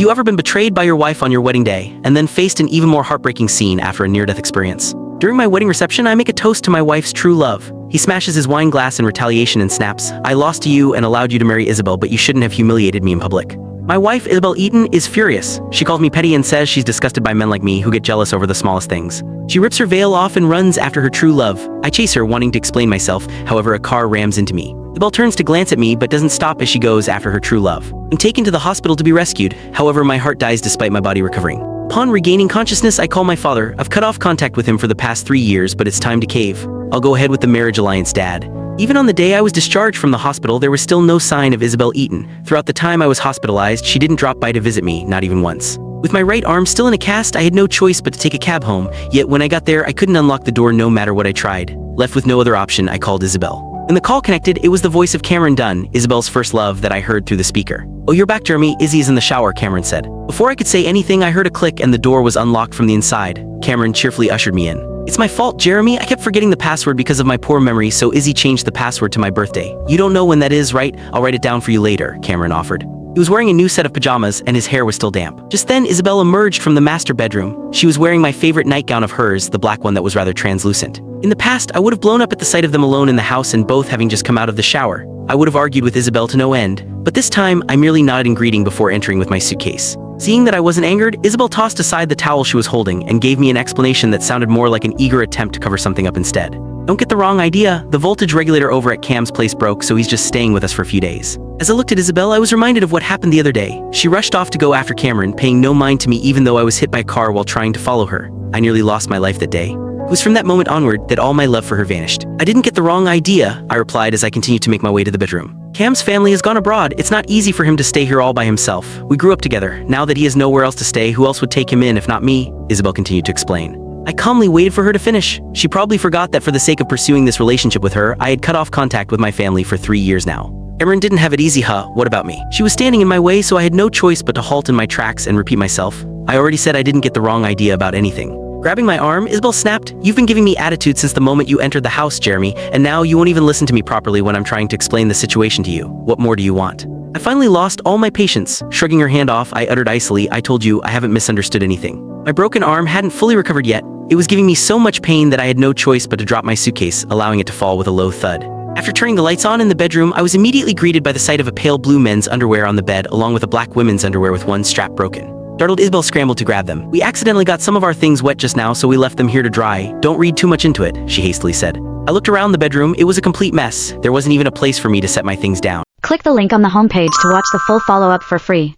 you ever been betrayed by your wife on your wedding day, and then faced an even more heartbreaking scene after a near-death experience? During my wedding reception, I make a toast to my wife's true love. He smashes his wine glass in retaliation and snaps, "I lost to you and allowed you to marry Isabel, but you shouldn't have humiliated me in public." My wife, Isabel Eaton, is furious. She calls me petty and says she's disgusted by men like me who get jealous over the smallest things. She rips her veil off and runs after her true love. I chase her, wanting to explain myself, however a car rams into me. Isabel turns to glance at me but doesn't stop as she goes after her true love. I'm taken to the hospital to be rescued, however my heart dies despite my body recovering. Upon regaining consciousness, I call my father. I've cut off contact with him for the past 3 years, but it's time to cave. I'll go ahead with the marriage alliance, Dad. Even on the day I was discharged from the hospital, there was still no sign of Isabel Eaton. Throughout the time I was hospitalized, she didn't drop by to visit me, not even once. With my right arm still in a cast, I had no choice but to take a cab home, yet when I got there, I couldn't unlock the door no matter what I tried. Left with no other option, I called Isabel. When the call connected, it was the voice of Cameron Dunn, Isabel's first love, that I heard through the speaker. "Oh, you're back, Jeremy. Izzy is in the shower," Cameron said. Before I could say anything, I heard a click and the door was unlocked from the inside. Cameron cheerfully ushered me in. "It's my fault, Jeremy. I kept forgetting the password because of my poor memory, so Izzy changed the password to my birthday. You don't know when that is, right? I'll write it down for you later," Cameron offered. He was wearing a new set of pajamas and his hair was still damp. Just then, Isabel emerged from the master bedroom. She was wearing my favorite nightgown of hers, the black one that was rather translucent. In the past, I would have blown up at the sight of them alone in the house and both having just come out of the shower. I would have argued with Isabel to no end, but this time, I merely nodded in greeting before entering with my suitcase. Seeing that I wasn't angered, Isabel tossed aside the towel she was holding and gave me an explanation that sounded more like an eager attempt to cover something up instead. "Don't get the wrong idea, the voltage regulator over at Cam's place broke, so he's just staying with us for a few days." As I looked at Isabel, I was reminded of what happened the other day. She rushed off to go after Cameron, paying no mind to me even though I was hit by a car while trying to follow her. I nearly lost my life that day. It was from that moment onward that all my love for her vanished. "I didn't get the wrong idea," I replied as I continued to make my way to the bedroom. "Cam's family has gone abroad. It's not easy for him to stay here all by himself. We grew up together. Now that he has nowhere else to stay, who else would take him in if not me?" Isabel continued to explain. I calmly waited for her to finish. She probably forgot that for the sake of pursuing this relationship with her, I had cut off contact with my family for 3 years now. Cameron didn't have it easy, huh? What about me? She was standing in my way, so I had no choice but to halt in my tracks and repeat myself. I already said I didn't get the wrong idea about anything. Grabbing my arm, Isabel snapped, "You've been giving me attitude since the moment you entered the house, Jeremy, and now you won't even listen to me properly when I'm trying to explain the situation to you. What more do you want?" I finally lost all my patience. Shrugging her hand off, I uttered icily, "I told you, I haven't misunderstood anything." My broken arm hadn't fully recovered yet. It was giving me so much pain that I had no choice but to drop my suitcase, allowing it to fall with a low thud. After turning the lights on in the bedroom, I was immediately greeted by the sight of a pale blue men's underwear on the bed, along with a black women's underwear with one strap broken. Startled, Isabel scrambled to grab them. "We accidentally got some of our things wet just now, so we left them here to dry. Don't read too much into it," she hastily said. I looked around the bedroom. It was a complete mess. There wasn't even a place for me to set my things down. Click the link on the homepage to watch the full follow-up for free.